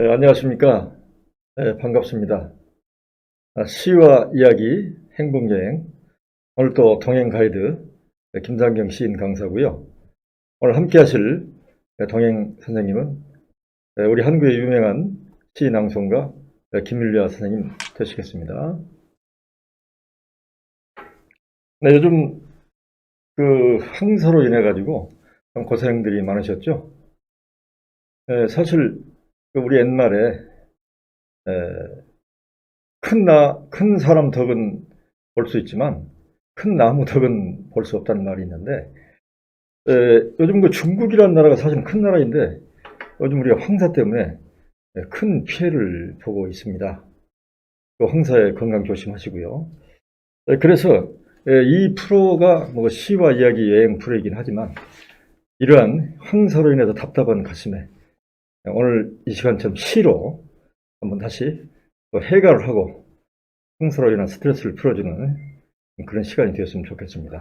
안녕하십니까. 반갑습니다. 시와 이야기, 행복여행. 오늘 또 동행 가이드 김상경 시인 강사고요. 오늘 함께 하실 동행 선생님은 우리 한국의 유명한 시 낭송가 김율리아 선생님 되시겠습니다. 네, 요즘 황사로 인해 가지고 참 고생들이 많으셨죠. 사실 우리 옛말에 큰 사람 덕은 볼 수 있지만 큰 나무 덕은 볼 수 없다는 말이 있는데, 요즘 중국이라는 나라가 사실은 큰 나라인데 요즘 우리가 황사 때문에 큰 피해를 보고 있습니다. 그 황사에 건강 조심하시고요. 그래서 이 프로가 뭐 시와 이야기 여행 프로이긴 하지만 이러한 황사로 인해서 답답한 가슴에 오늘 이 시간처럼 시로 한번 다시 또 해결을 하고 황사로 인한 스트레스를 풀어주는 그런 시간이 되었으면 좋겠습니다.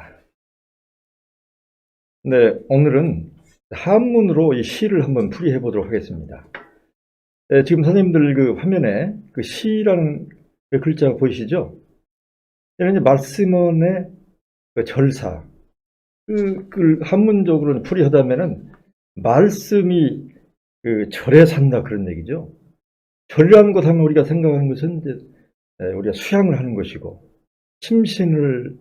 네, 오늘은 한문으로 이 시를 한번 풀이해 보도록 하겠습니다. 지금 선생님들 화면에 시라는 글자 보이시죠? 이는 이제 말씀원의 절사. 한문적으로는 풀이하다면은 말씀이 절에 산다 그런 얘기죠. 절이라는 것 하면 우리가 생각하는 것은 이제 우리가 수양을 하는 것이고 심신을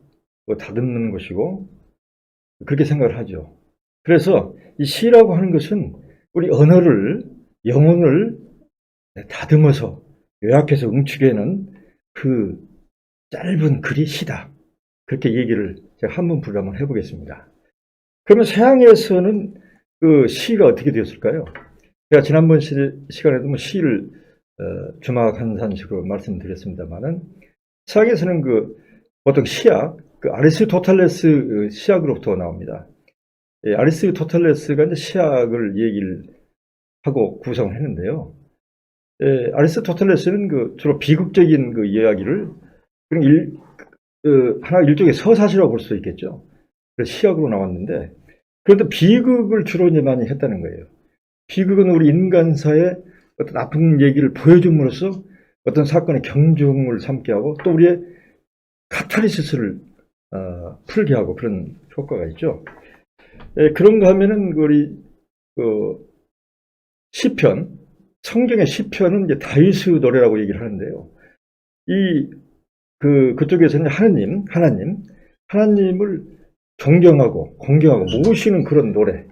다듬는 것이고 그렇게 생각을 하죠. 그래서 이 시라고 하는 것은 우리 언어를, 영혼을 다듬어서 요약해서 응축해내는 그 짧은 글이 시다. 그렇게 얘기를 제가 한번 불을 한번 해보겠습니다. 그러면 서양에서는 시가 어떻게 되었을까요? 제가 지난번 시간에도 시를 주막한산식으로 말씀드렸습니다만은 서양에서는 보통 시약, 아리스토텔레스 시약으로부터 나옵니다. 아리스토텔레스가 이제 시약을 얘기를 하고 구성을 했는데요. 아리스토텔레스는 주로 비극적인 이야기를 하나 일종의 서사시라고 볼 수 있겠죠. 그래서 시약으로 나왔는데, 그런데 비극을 주로 이제 많이 했다는 거예요. 비극은 우리 인간사의 어떤 나쁜 얘기를 보여줌으로써 어떤 사건의 경중을 삼게 하고 또 우리의 카타르시스를 풀게 하고 그런 효과가 있죠. 그런가 하면은 우리 시편, 성경의 시편은 이제 다윗의 노래라고 얘기를 하는데요. 그쪽에서는 하나님을 존경하고 공경하고 모시는 그런 노래.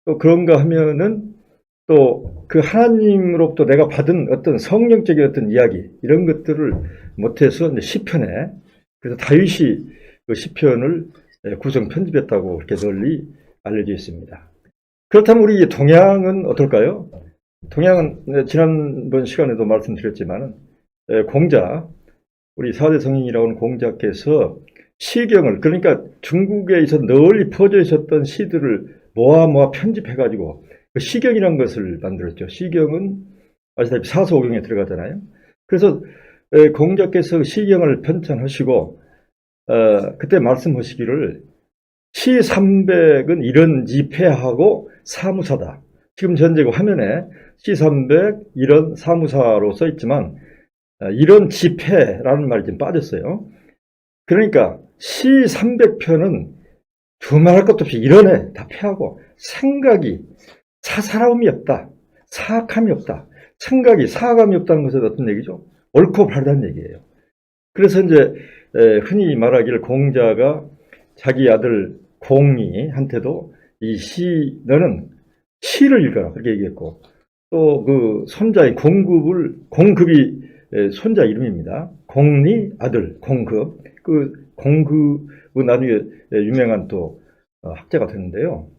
또 그런가 하면은 또 그 하나님으로부터 내가 받은 어떤 성령적인 어떤 이야기 이런 것들을 못해서 이제 시편에, 그래서 다윗이 시편을 구성 편집했다고 이렇게 널리 알려져 있습니다. 그렇다면 우리 동양은 어떨까요? 동양은 지난번 시간에도 말씀드렸지만은 공자, 우리 4대 성인이라고 하는 공자께서 시경을, 그러니까 중국에 있어 널리 퍼져 있었던 시들을 모아 편집해가지고 시경이라는 것을 만들었죠. 시경은 아시다시피 사서오경에 들어가잖아요. 그래서 공자께서 시경을 편찬하시고 그때 말씀하시기를 시 300은 이런 지폐하고 사무사다. 지금 현재 화면에 시 300 이런 사무사로 써 있지만 이런 지폐라는 말이 좀 빠졌어요. 그러니까 시 300편은 두말할 것도 없이 이런에 다 패하고 생각이 사사로움이 없다. 사악함이 없다. 생각이 사악함이 없다는 것은 어떤 얘기죠? 옳고 바르다는 얘기예요. 그래서 이제 흔히 말하기를 공자가 자기 아들 공리한테도 너는 시를 읽어라 그렇게 얘기했고, 또 손자인 공급이 손자 이름입니다. 공리 아들 공급, 공급은 나중에 유명한 또 학자가 됐는데요.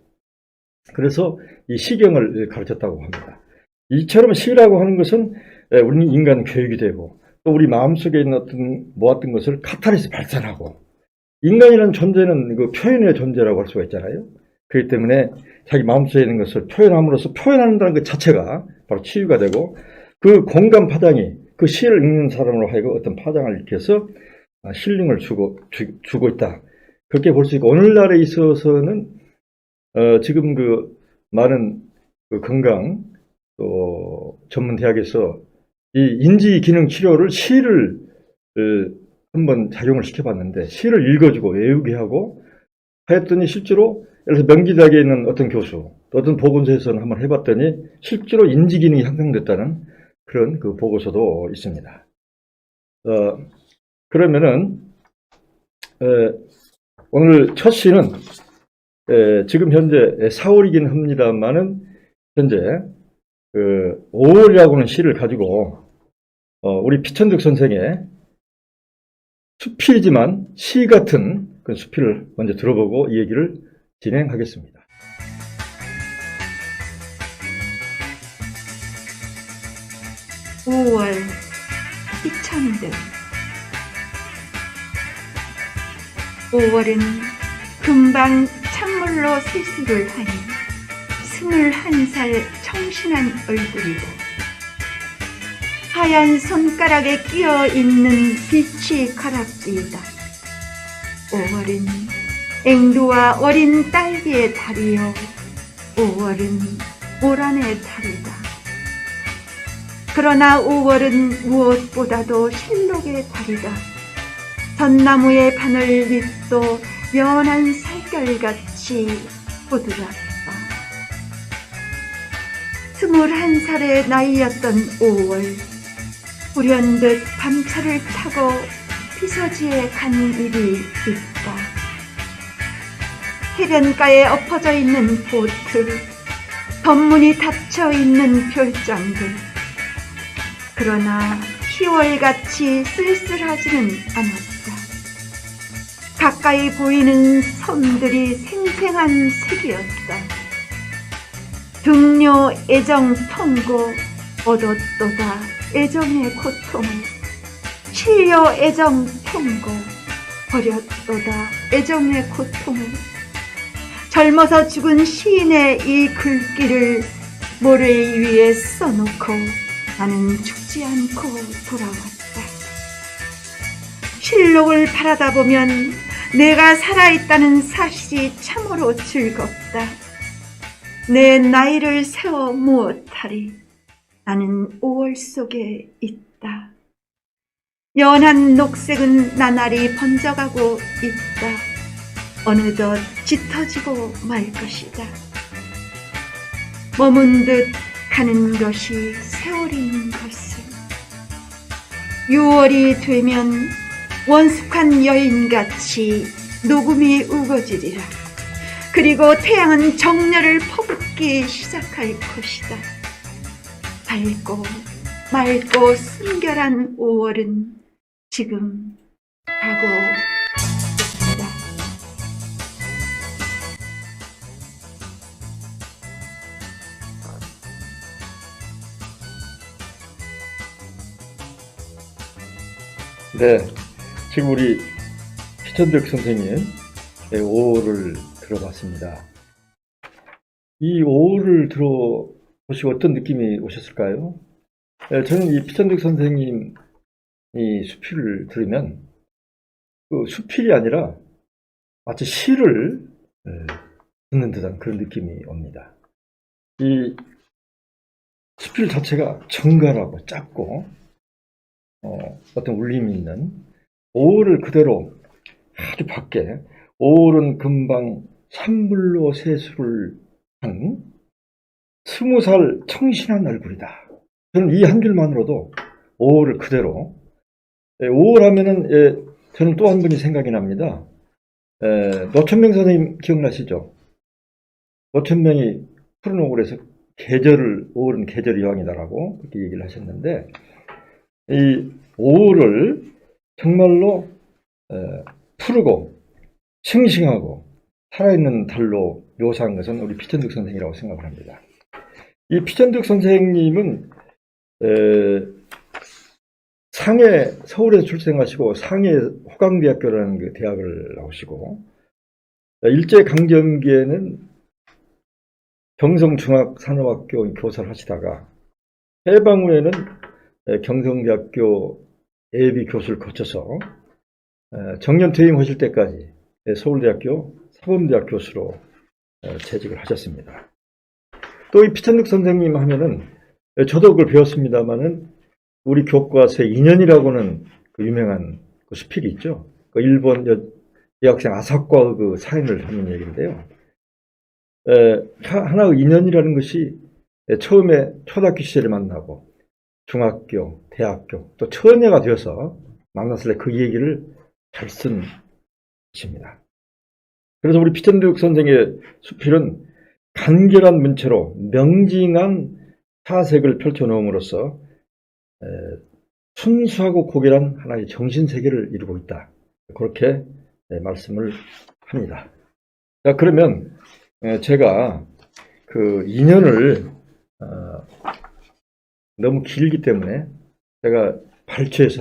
그래서 이 시경을 가르쳤다고 합니다. 이처럼 시라고 하는 것은 우리 인간 교육이 되고 또 우리 마음속에 있는 어떤 모았던 것을 카타르시스 발산하고, 인간이라는 존재는 표현의 존재라고 할 수가 있잖아요. 그렇기 때문에 자기 마음속에 있는 것을 표현함으로써 표현한다는 것 자체가 바로 치유가 되고, 그 공감 파장이 그 시를 읽는 사람으로 하여금 어떤 파장을 일으켜서 힐링을 주고 있다. 그렇게 볼 수 있고, 오늘날에 있어서는 지금 많은 건강 또 전문 대학에서 이 인지 기능 치료를 시를 한번 작용을 시켜봤는데 시를 읽어주고 외우게 하고 하였더니 실제로 예를 들어서 명지대학에 있는 어떤 교수, 또 어떤 보건소에서는 한번 해봤더니 실제로 인지 기능이 향상됐다는 그런 그 보고서도 있습니다. 그러면은 오늘 첫 시는 지금 현재 4월이긴 합니다만은 현재 그 5월이라고 하는 시를 가지고 우리 피천득 선생의 수필이지만 시 같은 그 수필을 먼저 들어보고 이 얘기를 진행하겠습니다. (5월) 피천득. 5월은 금방 찬물로 세수를 하니 21살 청신한 얼굴이다. 하얀 손가락에 끼어있는 빛이 가랍지이다. 5월은 앵두와 어린 딸기의 달이요 5월은 모란의 달이다. 그러나 5월은 무엇보다도 실록의 달이다. 전나무의 바늘 밑도 연한 살결같이 부드럽다. 21살의 나이였던 5월, 불현듯 밤차를 타고 피서지에 간 일이 있다. 해변가에 엎어져 있는 보트, 덧문이 닫혀 있는 별장들. 그러나 희월같이 쓸쓸하지는 않았다. 가까이 보이는 섬들이 생생한 색이었다. 등려 애정 통고 얻었도다 애정의 고통을, 실려 애정 통고 버렸도다 애정의 고통을. 젊어서 죽은 시인의 이 글귀를 모래 위에 써놓고 나는 죽지 않고 돌아왔다. 실록을 바라다 보면 내가 살아있다는 사실이 참으로 즐겁다. 내 나이를 세워 무엇하리. 나는 5월 속에 있다. 연한 녹색은 나날이 번져가고 있다. 어느덧 짙어지고 말 것이다. 머문 듯 가는 것이 세월인 것을. 6월이 되면 원숙한 여인같이 녹음이 우거지리라. 그리고 태양은 정열을 퍼붓기 시작할 것이다. 밝고 맑고 순결한 5월은 지금 가고 있다. 네, 지금 우리 피천득 선생님 5월을 들어봤습니다. 이 5월을 들어보시고 어떤 느낌이 오셨을까요? 저는 이 피천득 선생님 이 수필을 들으면 그 수필이 아니라 마치 시를 듣는 듯한 그런 느낌이 옵니다. 이 수필 자체가 정갈하고 짧고 어떤 울림이 있는 5월을 그대로 아주 밝게 5월은 금방 찬물로 세수를 한 20살 청신한 얼굴이다. 저는 이 한 줄만으로도 5월을 그대로 5월 하면은 저는 또 한 분이 생각이 납니다. 노천명 선생님 기억나시죠? 노천명이 푸른 5월에서 계절을 5월은 계절의 여왕이다라고 그렇게 얘기를 하셨는데 이 5월을 정말로 푸르고 싱싱하고 살아있는 달로 묘사한 것은 우리 피천득 선생이라고 생각을 합니다. 이 피천득 선생님은 상해, 서울에서 출생하시고 상해 호강대학교라는 그 대학을 나오시고 일제강점기에는 경성중학산업학교 교사를 하시다가 해방 후에는 경성대학교 예비 교수를 거쳐서 정년 퇴임하실 때까지 서울대학교 사범대학 교수로 재직을 하셨습니다. 또 이 피천득 선생님 하면은 저도 그걸 배웠습니다마는 우리 교과서에 인연이라고는 그 유명한 그 수필이 있죠. 그 일본 여학생 아사코의 그 사연을 하는 얘기인데요. 하나의 인연이라는 것이 처음에 초등학교 시절에 만나고 중학교, 대학교, 또 처녀가 되어서 만났을 때 그 얘기를 잘 쓴 것입니다. 그래서 우리 피천득 선생의 수필은 간결한 문체로 명징한 사색을 펼쳐놓음으로써 순수하고 고결한 하나의 정신세계를 이루고 있다. 그렇게 말씀을 합니다. 자, 그러면 제가 그 인연을 너무 길기 때문에 제가 발췌해서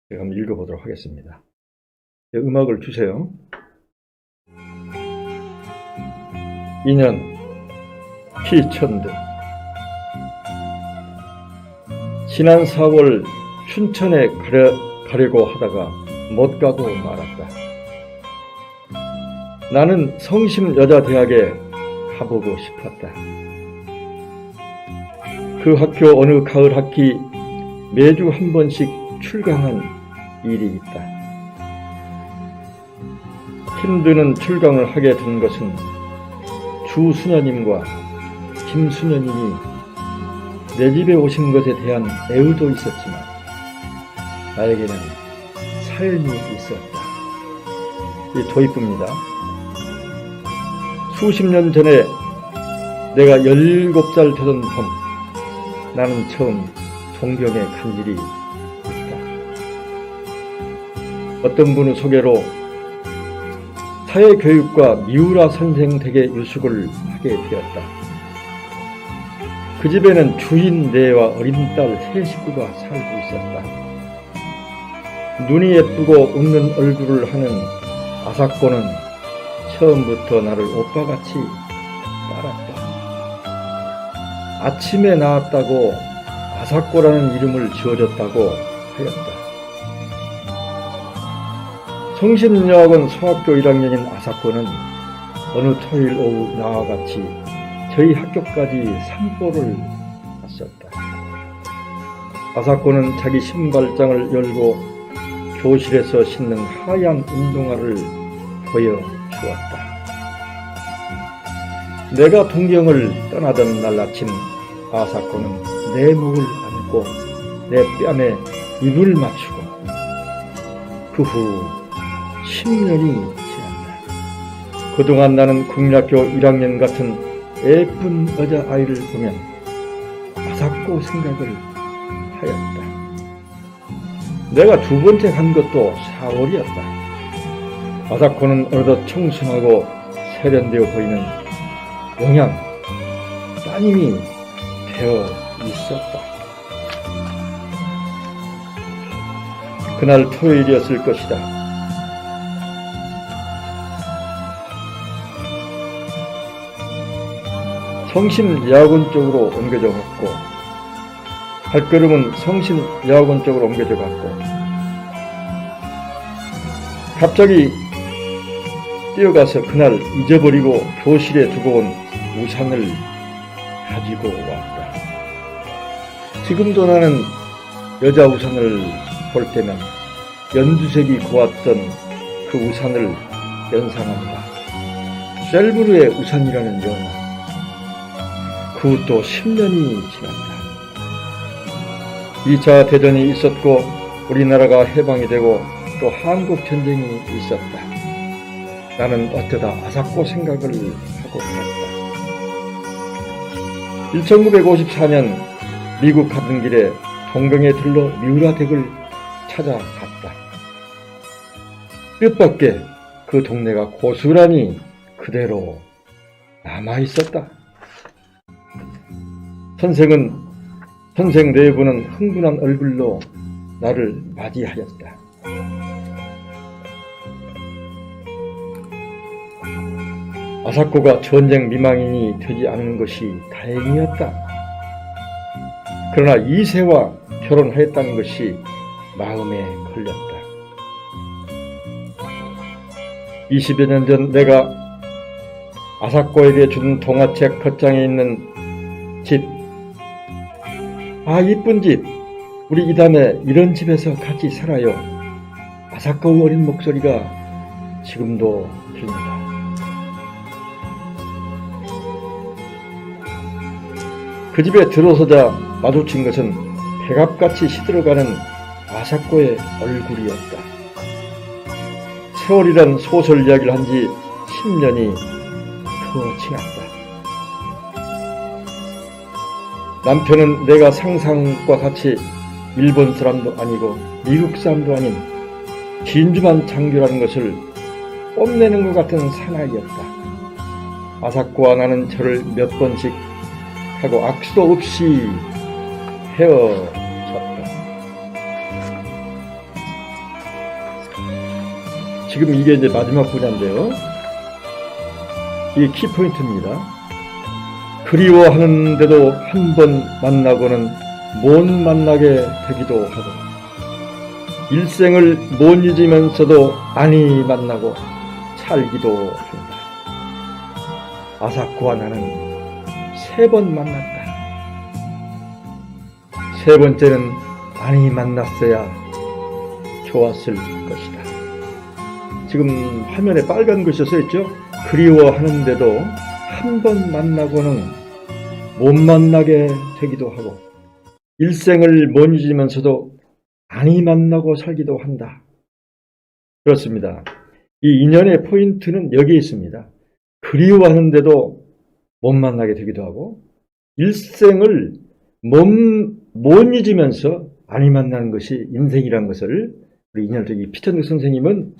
제가 한번 읽어보도록 하겠습니다. 음악을 주세요. 인연 피천득. 지난 4월 춘천에 가려고 하다가 못 가고 말았다. 나는 성심여자대학에 가보고 싶었다. 그 학교 어느 가을 학기 매주 한 번씩 출강한 일이 있다. 힘드는 출강을 하게 된 것은 주수녀님과 김수녀님이 내 집에 오신 것에 대한 애의도 있었지만 나에게는 사연이 있었다. 이 도입부입니다. 수십 년 전에 내가 17살 되던 봄, 나는 처음 동경에 간 일이 있다. 어떤 분의 소개로 사회교육과 미우라 선생 댁에 유숙을 하게 되었다. 그 집에는 주인 네와 어린 딸 세 식구가 살고 있었다. 눈이 예쁘고 웃는 얼굴을 하는 아사코는 처음부터 나를 오빠같이 따랐다. 아침에 나왔다고 아사코라는 이름을 지어줬다고 하였다. 성심여학원 소학교 1학년인 아사코는 어느 토요일 오후 나와 같이 저희 학교까지 산보를 갔었다. 아사코는 자기 신발장을 열고 교실에서 신는 하얀 운동화를 보여주었다. 내가 동경을 떠나던 날 아침 아사코는 내 목을 안고 내 뺨에 입을 맞추고 그 후 10년이 지났다. 그동안 나는 국민학교 1학년 같은 예쁜 여자아이를 보면 아사코 생각을 하였다. 내가 두 번째 간 것도 4월이었다. 아사코는 어느덧 청순하고 세련되어 보이는 영양 따님이 되어 있었다. 그날 토요일이었을 것이다. 성심여학원 쪽으로 옮겨져 갔고 발걸음은 성심여학원 쪽으로 옮겨져 갔고 갑자기 뛰어가서 그날 잊어버리고 교실에 두고 온 우산을 가지고 왔다. 지금도 나는 여자 우산을 볼 때면 연두색이 고왔던 그 우산을 연상한다. 셀브르의 우산이라는 영화. 그것도 10년이 지났다. 2차 대전이 있었고 우리나라가 해방이 되고 또 한국전쟁이 있었다. 나는 어쩌다 아사코 생각을 하고 있었다. 1954년 미국 가던 길에 동경에 들러 미우라 댁을 찾아갔다. 뜻밖의 그 동네가 고스란히 그대로 남아있었다. 선생 내부는 흥분한 얼굴로 나를 맞이하였다. 아사코가 전쟁 미망인이 되지 않은 것이 다행이었다. 그러나 2세와 결혼하였다는 것이 마음에 걸렸다. 20여 년 전 내가 아사코에게 준 동화책 겉장에 있는 집 아, 이쁜 집. 우리 이담에 이런 집에서 같이 살아요. 아사코 어린 목소리가 지금도 들립니다. 그 집에 들어서자 마주친 것은 백압같이 시들어가는 아사코의 얼굴이었다. 세월이란 소설 이야기를 한 지 10년이 더 지났다. 남편은 내가 상상과 같이 일본 사람도 아니고 미국 사람도 아닌 진주만 장교라는 것을 뽐내는 것 같은 사나이였다. 아사코와 나는 저를 몇 번씩 하고 악수도 없이 헤어졌다. 지금 이게 이제 마지막 분야인데요. 이게 키포인트입니다. 그리워하는데도 한 번 만나고는 못 만나게 되기도 하고, 일생을 못 잊으면서도 아니 만나고 살기도 한다. 아사코와 나는 3번 만났다. 3번째는 많이 만났어야 좋았을 것이다. 지금 화면에 빨간 글씨 써있죠? 그리워하는데도 한 번 만나고는 못 만나게 되기도 하고, 일생을 못 잊으면서도 많이 만나고 살기도 한다. 그렇습니다. 이 인연의 포인트는 여기에 있습니다. 그리워하는데도 못 만나게 되기도 하고, 일생을 못 잊으면서 많이 만나는 것이 인생이라는 것을 우리 인연적인 피천득 선생님은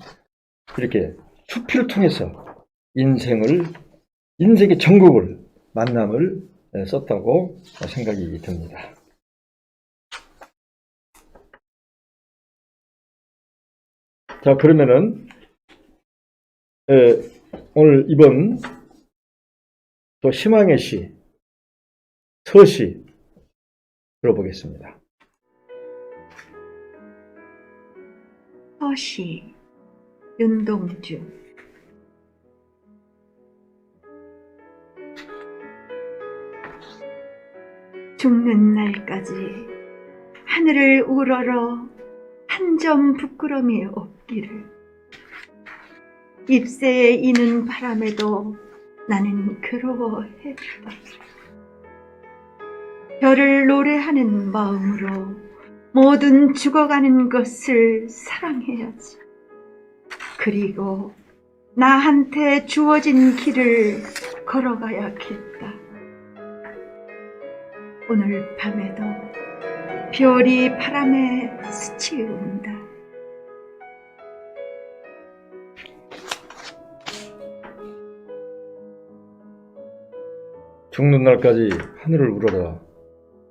이렇게 수필을 통해서 인생의 전국을 만남을 썼다고 생각이 듭니다. 자, 그러면은 오늘 이번 또 희망의 시, 서시 들어보겠습니다. 서시 윤동주. 죽는 날까지 하늘을 우러러 한 점 부끄럼이 없기를. 잎새에 이는 바람에도 나는 괴로워했다. 별을 노래하는 마음으로 모든 죽어가는 것을 사랑해야지. 그리고 나한테 주어진 길을 걸어가야겠다. 오늘 밤에도 별이 바람에 스치운다. 죽는 날까지 하늘을 우러러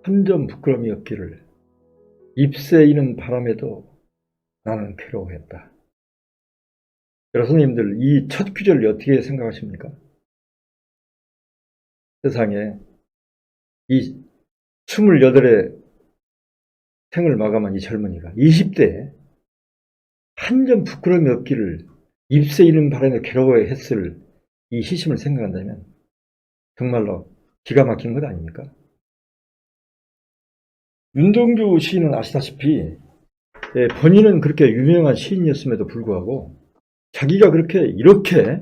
한 점 부끄럼이 없기를. 잎새 이는 바람에도 나는 괴로워했다. 여러분님들, 이 첫 구절을 어떻게 생각하십니까? 세상에 이 28의 생을 마감한 이 젊은이가 20대에 한 점 부끄러움이 없기를 잎새 이는 바람에 괴로워했을 이 시심을 생각한다면 정말로 기가 막힌 것 아닙니까? 윤동주 시인은 아시다시피 본인은 그렇게 유명한 시인이었음에도 불구하고 자기가 이렇게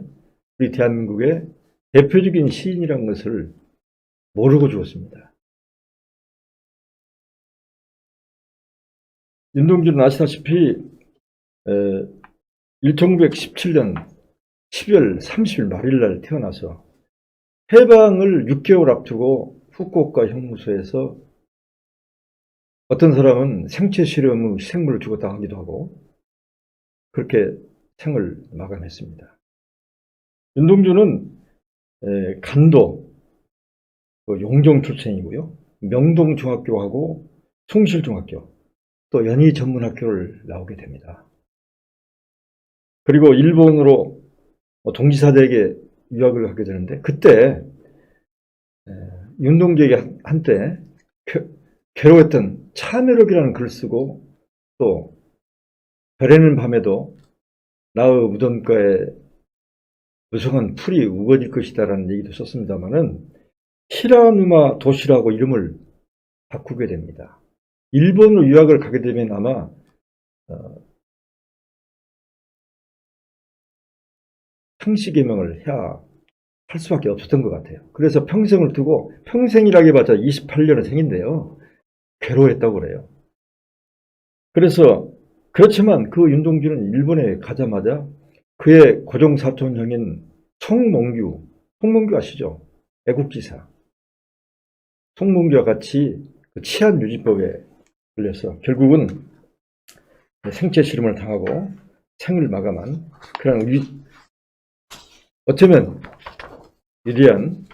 우리 대한민국의 대표적인 시인이라는 것을 모르고 죽었습니다. 윤동주는 아시다시피 1917년 12월 30일 말일날 태어나서 해방을 6개월 앞두고 후쿠오카 형무소에서 어떤 사람은 생체 실험 후 생물을 죽었다 하기도 하고 그렇게 생을 마감했습니다. 윤동주는 간도 용정 출생이고요. 명동중학교하고 숭실중학교, 또 연희전문학교를 나오게 됩니다. 그리고 일본으로 동지사대에게 유학을 하게 되는데, 그때 윤동주에게 한때 괴로웠던 참회록이라는 글을 쓰고, 또 별에는 밤에도 나의 무덤가에 무성한 풀이 우거질 것이다 라는 얘기도 썼습니다만은 히라누마 도시라고 이름을 바꾸게 됩니다. 일본으로 유학을 가게 되면 아마 상시개명을 해야 할 수밖에 없었던 것 같아요. 그래서 평생을 두고, 평생이라기봤자 28년의 생인데요. 괴로워했다고 그래요. 그래서 그렇지만 그 윤동주는 일본에 가자마자 그의 고종사촌 형인 송몽규 아시죠? 애국지사. 송몽규와 같이 그 치안유지법에 걸려서 결국은 생체 실험을 당하고 생을 마감한 그런 어쩌면 위대한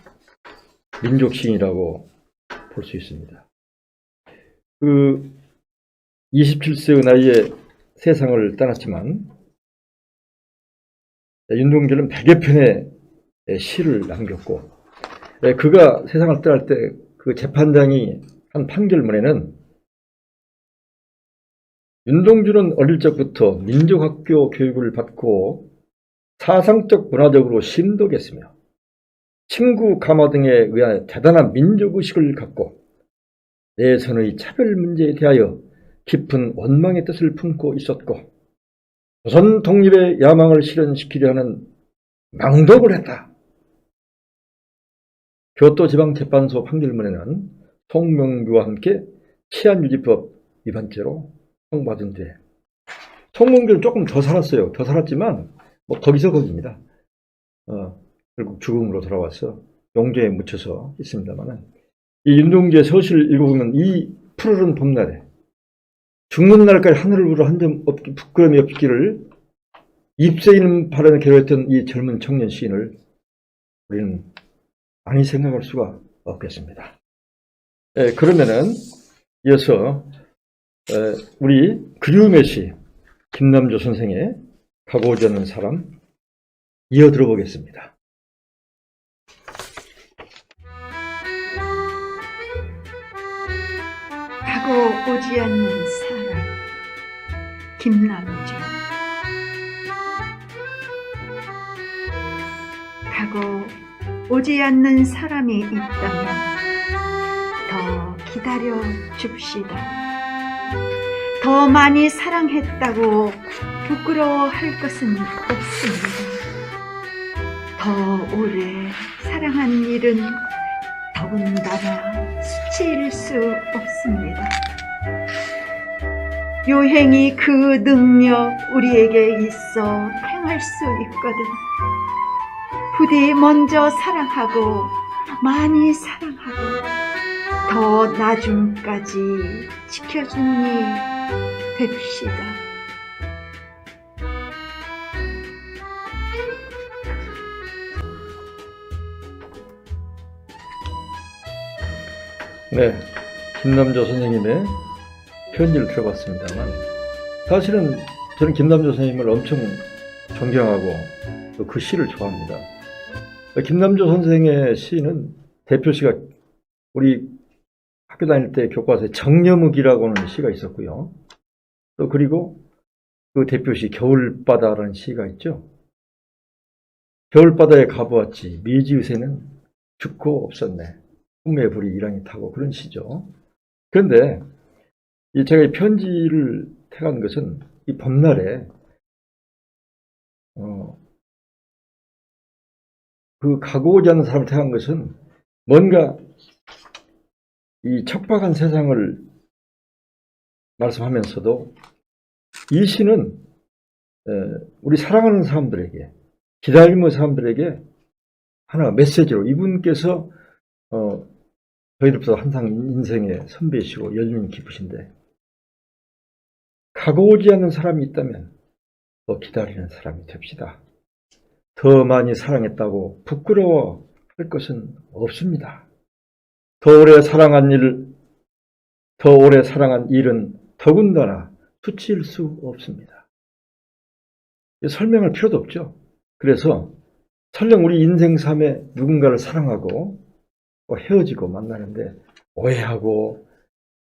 민족시인이라고 볼 수 있습니다. 그 27세의 나이에 세상을 떠났지만 윤동주는 100여 편의 시를 남겼고, 그가 세상을 떠날 때 그 재판장이 한 판결문에는 윤동주는 어릴 적부터 민족학교 교육을 받고 사상적 문화적으로 심독했으며 친구 가마 등에 의한 대단한 민족의식을 갖고 내선의 차별 문제에 대하여 깊은 원망의 뜻을 품고 있었고 조선 독립의 야망을 실현시키려 하는 망독을 했다. 교토지방재판소 판결문에는 송명규와 함께 치안유지법 위반죄로 형받은 뒤에 송명규는 조금 더 살았어요. 더 살았지만 뭐 거기서 거기입니다. 결국 죽음으로 돌아와서 용죄에 묻혀서 있습니다만은, 이 윤동주의 서시를 읽어보면 이 푸르른 봄날에 죽는 날까지 하늘을 우러 한 점 부끄러움이 없기를 입새 있는 발언을 괴로웠던 이 젊은 청년 시인을 우리는 많이 생각할 수가 없겠습니다. 그러면은 이어서 우리 그리움의 시 김남조 선생의 가고 오지 않는 사람 이어 들어보겠습니다. 가고 오지 않는 사람, 김남조. 가고 오지 않는 사람이 있다면 더 기다려 줍시다. 더 많이 사랑했다고 부끄러워할 것은 없습니다. 더 오래 사랑한 일은 더군다나 수치일 수 없습니다. 요행이 그 능력 우리에게 있어 행할 수 있거든. 부디 먼저 사랑하고 많이 사랑하고 더 나중까지 지켜주니 됩시다. 네, 김남조 선생님의 편지를 들어봤습니다만, 사실은 저는 김남조 선생님을 엄청 존경하고 또 그 시를 좋아합니다. 김남조 선생의 시는 대표시가 우리 학교 다닐 때 교과서에 정여묵이라고 하는 시가 있었고요. 또 그리고 그 대표시 겨울바다라는 시가 있죠. 겨울바다에 가보았지 미지의새는 죽고 없었네. 꿈의 불이 이랑이 타고, 그런 시죠. 그런데 제가 이 편지를 택한 것은 이 봄날에 그 가고 오지 않는 사람을 택한 것은 뭔가 이 척박한 세상을 말씀하면서도 이 시는 우리 사랑하는 사람들에게, 기다리는 사람들에게 하나 메시지로, 이분께서 저희들보다 항상 인생의 선배이시고 연륜이 깊으신데 가고 오지 않는 사람이 있다면 더 기다리는 사람이 됩시다. 더 많이 사랑했다고 부끄러워할 것은 없습니다. 더 오래 사랑한 일은 더군다나 수치일 수 없습니다. 설명할 필요도 없죠. 그래서 설령 우리 인생 삶에 누군가를 사랑하고 헤어지고 만나는데 오해하고,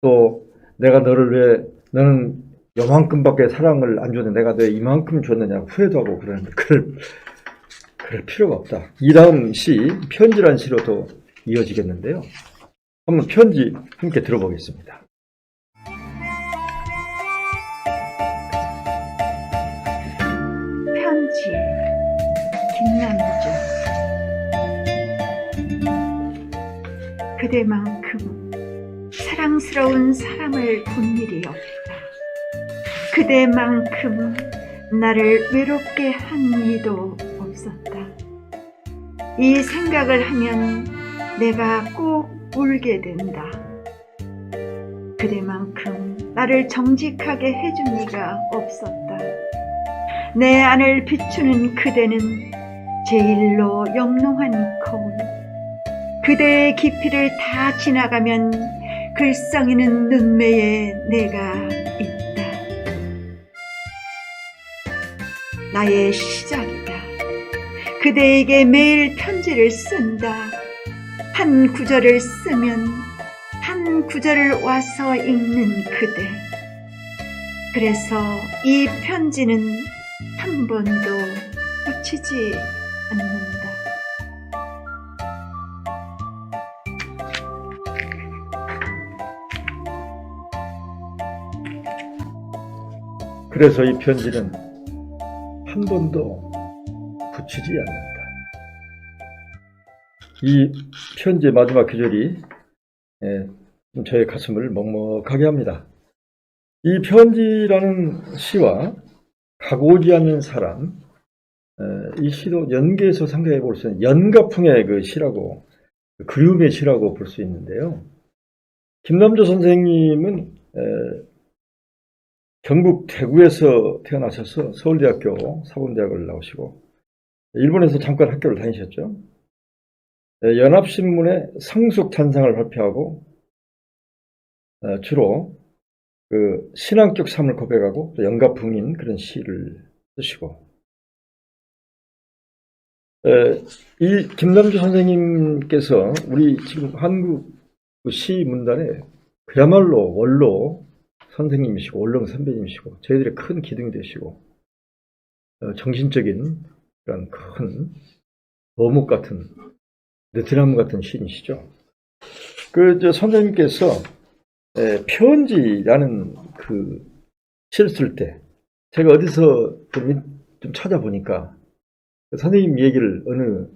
또 내가 너는 요만큼밖에 사랑을 안 줬는데 내가 왜 이만큼 줬느냐 후회도 하고 그러는데 그럴 필요가 없다. 이 다음 시 편지란 시로도 이어지겠는데요. 한번 편지 함께 들어보겠습니다. 편지 김남주. 그대만큼 사랑스러운 사람을 본 일이 없다. 그대만큼 나를 외롭게 한 이도 없었다. 이 생각을 하면 내가 꼭 울게 된다. 그대만큼 나를 정직하게 해준 이가 없었다. 내 안을 비추는 그대는 제일로 영롱한 거울. 그대의 깊이를 다 지나가면 글썽이는 눈매에 내가 있다. 나의 시작이다. 그대에게 매일 편지를 쓴다. 한 구절을 쓰면 한 구절을 와서 읽는 그대. 그래서 이 편지는 한 번도 놓치지 않는다. 그래서 이 편지는 한 번도 붙이지 않는다. 이 편지의 마지막 구절이 저의 가슴을 먹먹하게 합니다. 이 편지라는 시와 가고지 않는 사람, 이 시도 연계해서 생각해 볼 수 있는 연가풍의 그 시라고, 그리움의 시라고 볼 수 있는데요. 김남주 선생님은 경북 대구에서 태어나셔서 서울대학교 사범대학을 나오시고 일본에서 잠깐 학교를 다니셨죠. 연합신문에 성숙찬상을 발표하고 주로 그 신앙적 삶을 고백하고 또 연가풍인 그런 시를 쓰시고, 이 김남주 선생님께서 우리 지금 한국 시 문단에 그야말로 원로 선생님이시고 원로 선배님이시고 저희들의 큰 기둥이 되시고 정신적인 그런 큰 어묵 같은 느티나무 같은 시인이시죠. 그 선생님께서 편지라는 그 시를 쓸 때 제가 어디서 좀 찾아보니까 선생님 얘기를 어느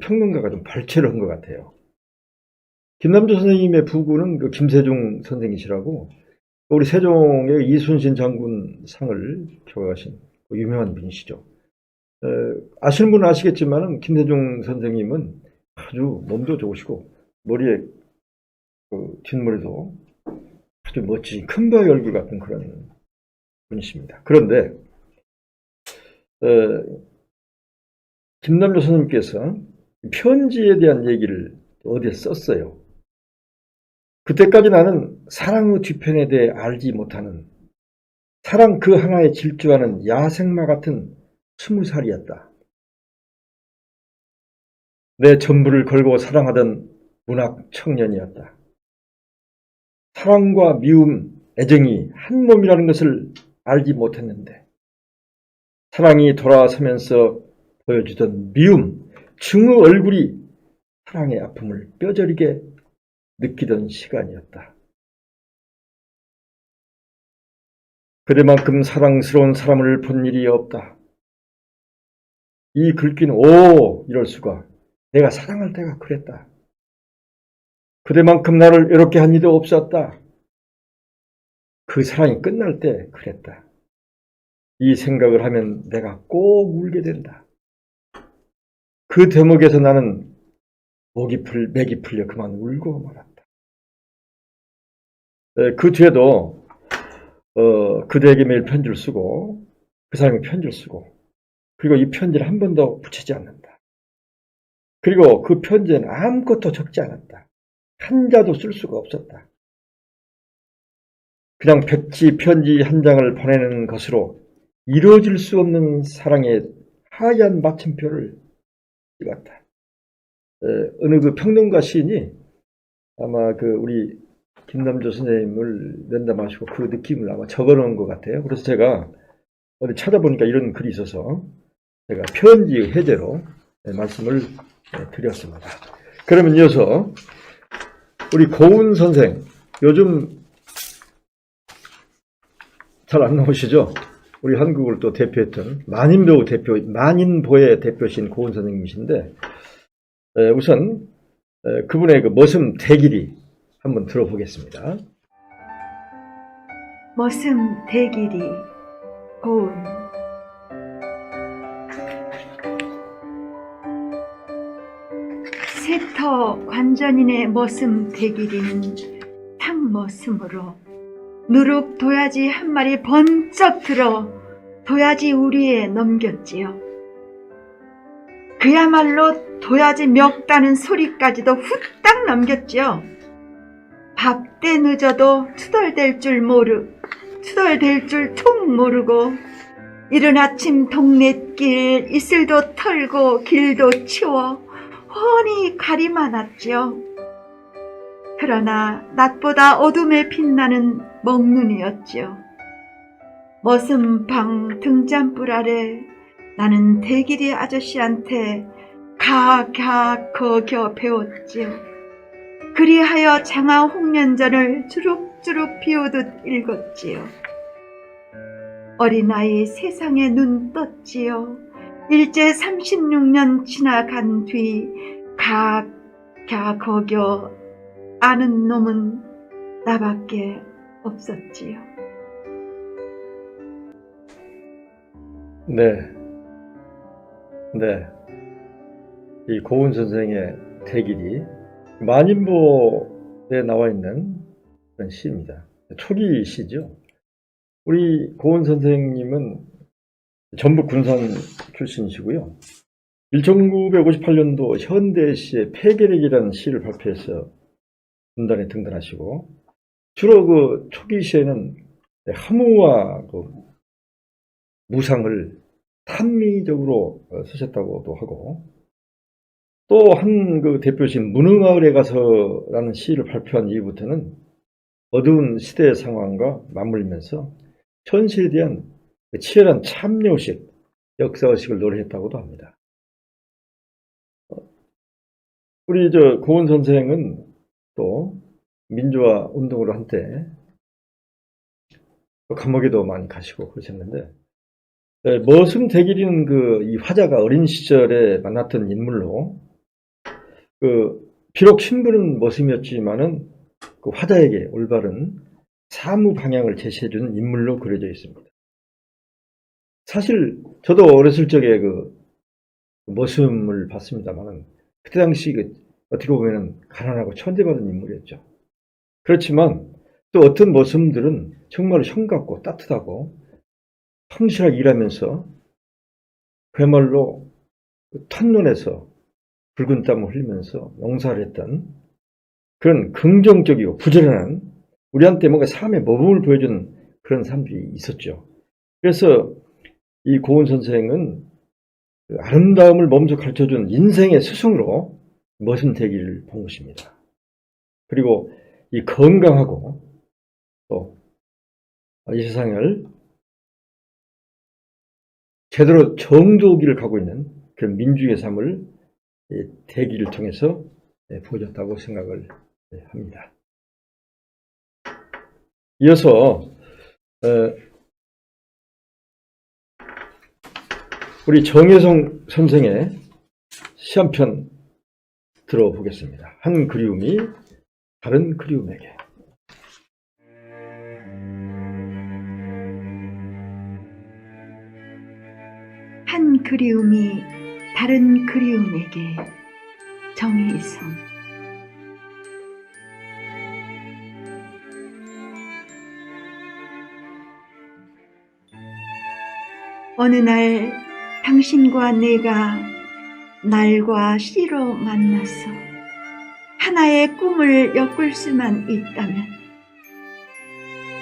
평론가가 좀 발췌를 한 것 같아요. 김남주 선생님의 부구는 그 김세종 선생이시라고 우리 세종의 이순신 장군 상을 교하신 유명한 분이시죠. 아시는 분은 아시겠지만 김세종 선생님은 아주 몸도 좋으시고 머리에 그 뒷머리도 아주 멋진 큰바위 얼굴 같은 그런 분이십니다. 그런데 김남주 선생님께서 편지에 대한 얘기를 어디에 썼어요. 그때까지 나는 사랑의 뒤편에 대해 알지 못하는 사랑 그 하나에 질주하는 야생마 같은 20살이었다. 내 전부를 걸고 사랑하던 문학 청년이었다. 사랑과 미움, 애정이 한 몸이라는 것을 알지 못했는데 사랑이 돌아서면서 보여주던 미움, 증오 얼굴이 사랑의 아픔을 뼈저리게 느끼던 시간이었다. 그대만큼 사랑스러운 사람을 본 일이 없다. 이 글귀는 이럴 수가. 내가 사랑할 때가 그랬다. 그대만큼 나를 외롭게 한 이도 없었다. 그 사랑이 끝날 때 그랬다. 이 생각을 하면 내가 꼭 울게 된다. 그 대목에서 나는 맥이 풀려 그만 울고 말았다. 그 뒤에도 그대에게 매일 편지를 쓰고 그 사람이 편지를 쓰고 그리고 이 편지를 한 번도 붙이지 않는다. 그리고 그 편지에는 아무것도 적지 않았다. 한자도 쓸 수가 없었다. 그냥 백지 편지 한 장을 보내는 것으로 이루어질 수 없는 사랑의 하얀 마침표를 찍었다. 어느 그 평론가 시인이 아마 그 우리 김남주 선생님을 면담하시고 그 느낌을 아마 적어놓은 것 같아요. 그래서 제가 어디 찾아보니까 이런 글이 있어서 제가 편지의 해제로 말씀을 드렸습니다. 그러면 이어서 우리 고은 선생, 요즘 잘 안 나오시죠? 우리 한국을 또 대표했던 만인보의 대표신 고은 선생님이신데, 우선 그분의 그 머슴 대길이 한번 들어보겠습니다. 머슴 대길이 고운. 세터 관전인의 머슴 대길이는 탕머슴으로 누룩 도야지 한 마리 번쩍 들어 도야지 우리에 넘겼지요. 그야말로 도야지 멱다는 소리까지도 후딱 넘겼지요. 밥 때 늦어도 투덜댈 줄 통 모르고 이른 아침 동네길 이슬도 털고 길도 치워 훤히 가리만 왔지요. 그러나 낮보다 어둠에 빛나는 먹눈이었지요. 머슴방 등잔불 아래 나는 대길이 아저씨한테 가갸거겨 배웠지요. 그리하여 장하 홍련전을 주룩주룩 비오듯 읽었지요. 어린아이 세상에 눈 떴지요. 일제 36년 지나간 뒤 가갸거겨 아는 놈은 나밖에 없었지요. 네. 이 고은 선생의 대길이 만인보에 나와 있는 그런 시입니다. 초기 시죠. 우리 고은 선생님은 전북 군산 출신이시고요. 1958년도 현대시의 폐계력이라는 시를 발표해서 군단에 등단하시고, 주로 그 초기 시에는 함우와 그 무상을 탄미적으로 쓰셨다고도 하고, 또 한 그 대표신 무능마을에 가서라는 시를 발표한 이후부터는 어두운 시대의 상황과 맞물리면서 현실에 대한 치열한 참여의식, 역사의식을 노래했다고도 합니다. 우리 고은 선생은 또 민주화 운동으로 한때 감옥에도 많이 가시고 그러셨는데, 머슴 대길이는 이 화자가 어린 시절에 만났던 인물로, 비록 신분은 머슴이었지만은 그 화자에게 올바른 사무 방향을 제시해주는 인물로 그려져 있습니다. 사실 저도 어렸을 적에 머슴을 봤습니다만은, 그때 당시 어떻게 보면은 가난하고 천대받은 인물이었죠. 그렇지만 또 어떤 머슴들은 정말 형같고 따뜻하고 성실하게 일하면서 그야말로 턴론에서 붉은 땀을 흘리면서 농사를 했던 그런 긍정적이고 부지런한, 우리한테 뭔가 삶의 모범을 보여준 그런 사람들이 있었죠. 그래서 이 고은 선생은 그 아름다움을 먼저 가르쳐준 인생의 스승으로 머슴 대길을 본 것입니다. 그리고 이 건강하고 또 이 세상을 제대로 정도기를 가고 있는 그런 민중의 삶을 대길을 통해서 보여줬다고 생각을 합니다. 이어서 우리 정혜성 선생의 시 한 편 들어보겠습니다. 한 그리움이 다른 그리움에게. 한 그리움이 다른 그리움에게. 정혜성. 어느 날 당신과 내가 날과 씨로 만나서 하나의 꿈을 엮을 수만 있다면,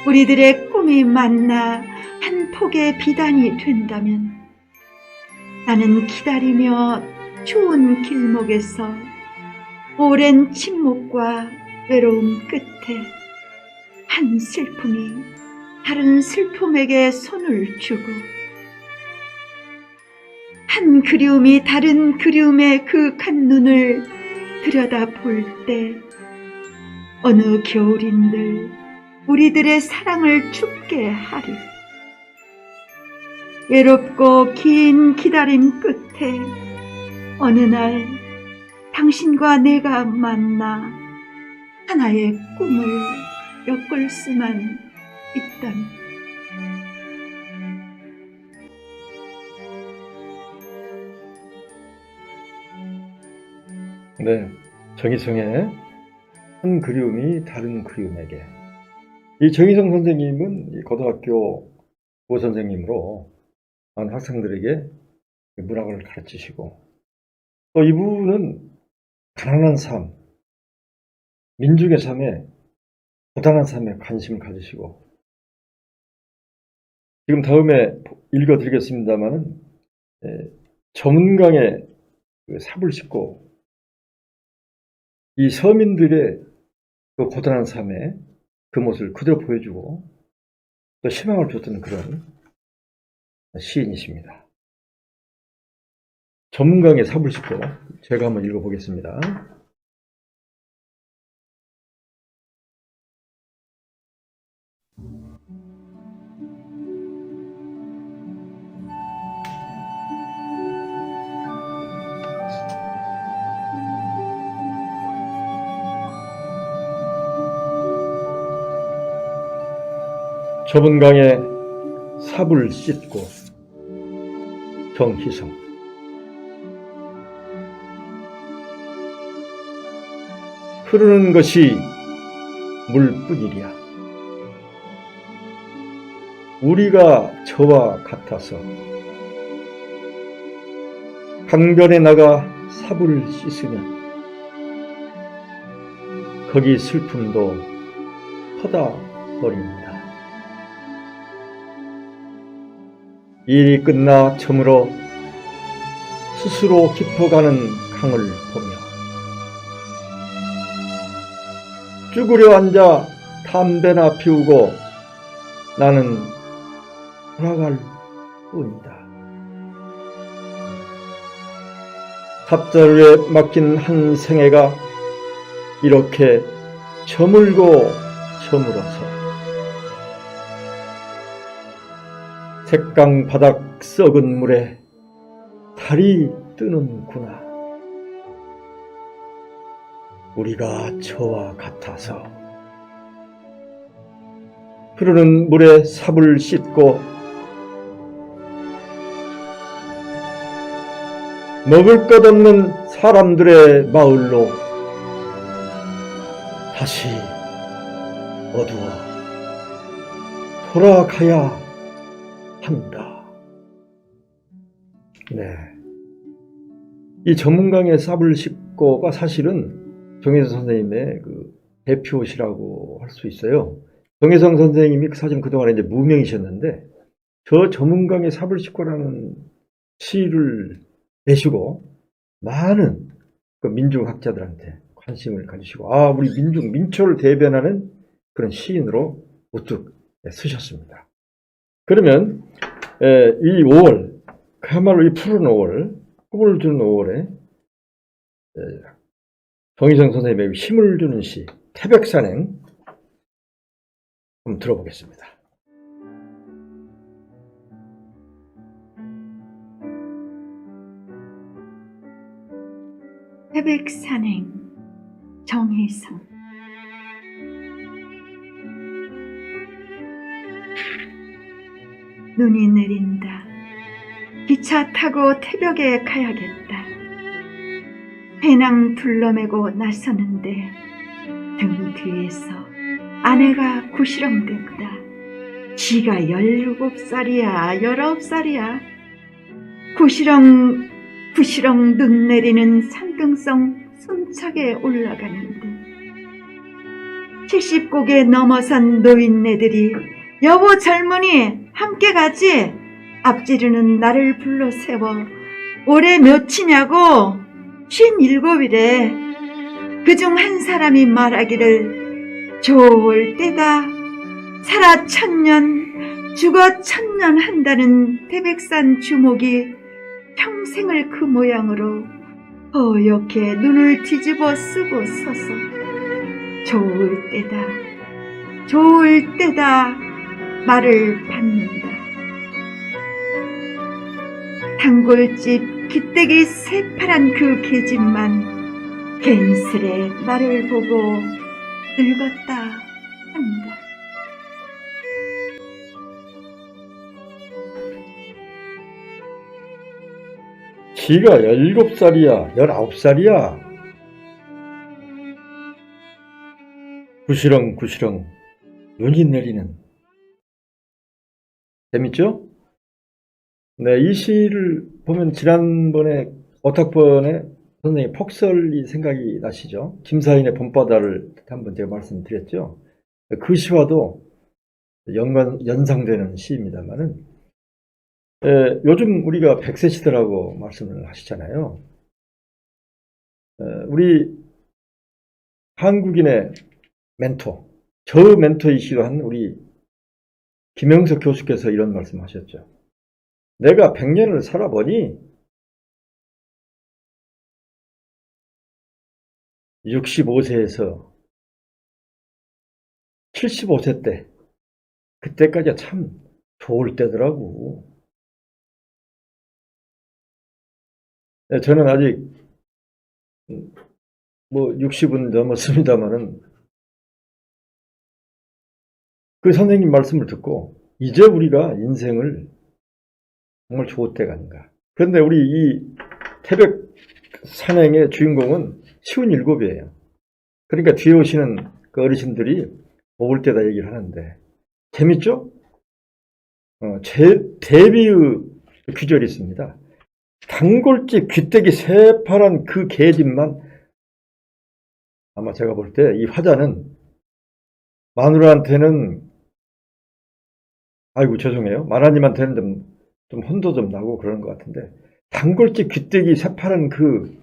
우리들의 꿈이 만나 한 폭의 비단이 된다면, 나는 기다리며 추운 길목에서 오랜 침묵과 외로움 끝에 한 슬픔이 다른 슬픔에게 손을 주고, 한 그리움이 다른 그리움의 그 간 눈을 들여다볼 때 어느 겨울인들 우리들의 사랑을 죽게 하리. 외롭고 긴 기다림 끝에 어느 날 당신과 내가 만나 하나의 꿈을 엮을 수만 있다면. 네, 정희성의 한 그리움이 다른 그리움에게. 이 정희성 선생님은 이 고등학교 국어 선생님으로 많은 학생들에게 문학을 가르치시고, 또 이분은 가난한 삶, 민중의 삶에, 고단한 삶에 관심을 가지시고, 지금 다음에 읽어드리겠습니다마는 저문강에 삽을 싣고 이 서민들의 그 고단한 삶에 그 모습을 그대로 보여주고 또 희망을 줬던 그런 시인이십니다. 저문강에 삽을 싣고 제가 한번 읽어보겠습니다. 저문강에 삽을 씻고. 정희성. 흐르는 것이 물뿐이랴. 우리가 저와 같아서 강변에 나가 삽을 씻으면 거기 슬픔도 퍼다 버린다. 일이 끝나 저물어 스스로 깊어가는 강을 보며 쭈그려 앉아 담배나 피우고 나는 돌아갈 뿐이다. 삽자루에 막힌 한 생애가 이렇게 저물고 저물어서 색강 바닥 썩은 물에 달이 뜨는구나. 우리가 저와 같아서 흐르는 물에 삽을 씻고 먹을 것 없는 사람들의 마을로 다시 어두워 돌아가야 한다. 네, 이 저문강에 삽을 싣고가 사실은 정혜성 선생님의 그 대표시라고 할 수 있어요. 정혜성 선생님이 사실 그동안에 이제 무명이셨는데 저 저문강에 삽을 싣고라는 시를 내시고 많은 그 민중학자들한테 관심을 가지시고 우리 민초를 대변하는 그런 시인으로 우뚝 쓰셨습니다. 그러면 이 5월, 그야말로 이 푸른 5월, 꿈을 주는 5월에 정희성 선생님의 힘을 주는 시 태백산행 한번 들어보겠습니다. 태백산행 정희성. 눈이 내린다. 기차 타고 태벽에 가야겠다. 배낭 둘러매고 나서는데 등 뒤에서 아내가 구시렁댄다. 지가 17살이야 19살이야. 구시렁 눈 내리는 산등성 숨차게 올라가는데 70곡에 넘어선 노인네들이 여보 젊은이 함께 가지. 앞지르는 나를 불러 세워 올해 몇이냐고 57이래. 그중 한 사람이 말하기를 좋을 때다. 살아 1000년 죽어 1000년 한다는 태백산 주목이 평생을 그 모양으로 허옇게 눈을 뒤집어 쓰고 서서 좋을 때다, 좋을 때다 말을 받는다. 단골집 귀때기 새파란 그 계집만 괜스레 나를 보고 늙었다 한다. 지가 17살이야, 19살이야. 구시렁구시렁 눈이 내리는. 재밌죠? 네, 이 시를 보면 지난번에 어탁번에 선생님 폭설이 생각이 나시죠? 김사인의 봄바다를 한번 제가 말씀드렸죠? 그 시와도 연상되는 시입니다만은, 요즘 우리가 100세 시대라고 말씀을 하시잖아요. 우리 한국인의 멘토, 저 멘토이시기도 한 우리 김영석 교수께서 이런 말씀 하셨죠. 내가 100년을 살아보니 65세에서 75세 때, 그때까지가 참 좋을 때더라고. 저는 아직 뭐 60은 넘었습니다만은 그 선생님 말씀을 듣고 이제 우리가 인생을 정말 좋을 때가 아닌가. 그런데 우리 이 태백 산행의 주인공은 57이에요. 그러니까 뒤에 오시는 그 어르신들이 먹을 때다 얘기를 하는데 재밌죠? 대비의 귀절이 있습니다. 단골집 귀때기 새파란 그 계집만, 아마 제가 볼 때 이 화자는 마누라한테는 아이고 죄송해요, 마나님한테는 좀 혼도 좀 나고 그러는 것 같은데 단골집 귀때기 새파란 그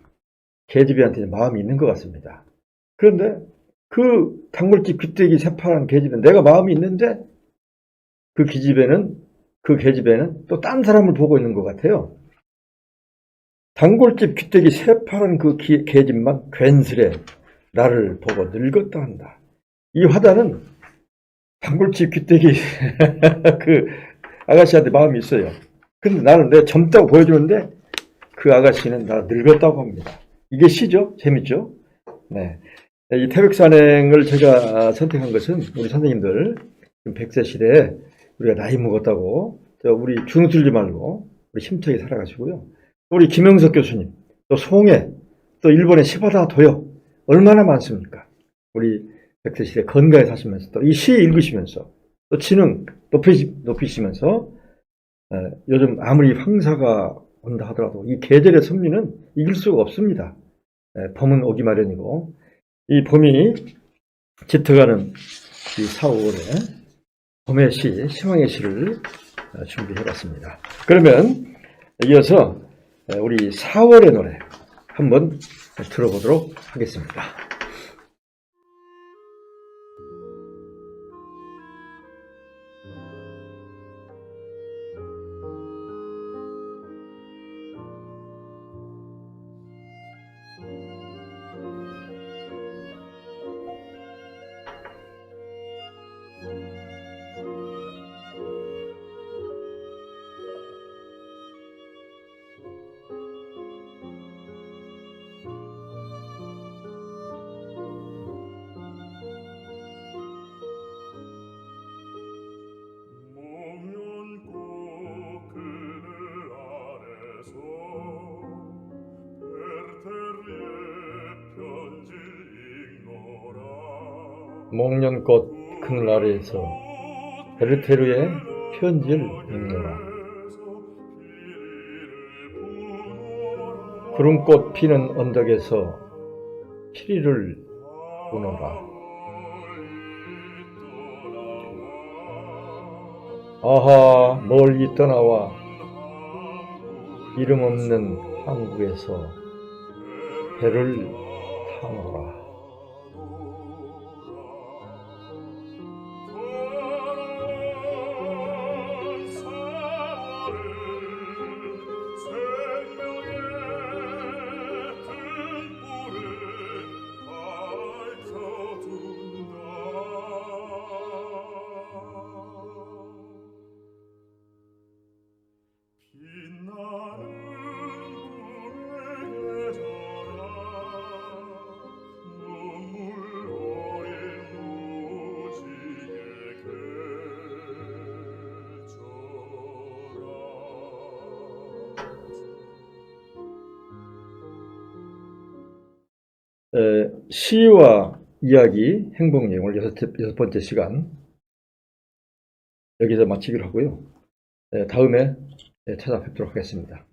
계집애한테 마음이 있는 것 같습니다. 그런데 그 단골집 귀때기 새파란 계집애, 내가 마음이 있는데 그 계집애는 또 딴 사람을 보고 있는 것 같아요. 단골집 귀때기 새파란 그 계집만 괜스레 나를 보고 늙었다 한다. 이 화자는 단골집 귀때기 그 아가씨한테 마음이 있어요. 근데 나는 내 젊다고 보여주는데 그 아가씨는 나 늙었다고 합니다. 이게 시죠? 재밌죠? 네. 이 태백산행을 제가 선택한 것은 우리 선생님들 100세 시대에 우리가 나이 먹었다고 우리 주눅 들지 말고 우리 힘차게 살아가시고요. 우리 김영석 교수님, 또 송해, 또 일본의 시바다 도요 얼마나 많습니까? 우리 100세 시대 건강히 사시면서 또 이 시 읽으시면서 또 지능 높이시면서 요즘 아무리 황사가 온다 하더라도 이 계절의 섭리는 이길 수가 없습니다. 봄은 오기 마련이고 이 봄이 짙어가는 이 4, 5월에 봄의 시, 희망의 시를 준비해봤습니다. 그러면 이어서 우리 4월의 노래 한번 들어보도록 하겠습니다. 목련꽃 그늘 아래에서 베르테르의 편지를 읽노라. 구름꽃 피는 언덕에서 피리를 부노라. 아하, 멀리 떠나와 이름 없는 한국에서 배를 타노라. 시와 이야기 행복 내용을 여섯 번째 시간 여기서 마치기로 하고요. 다음에 찾아뵙도록 하겠습니다.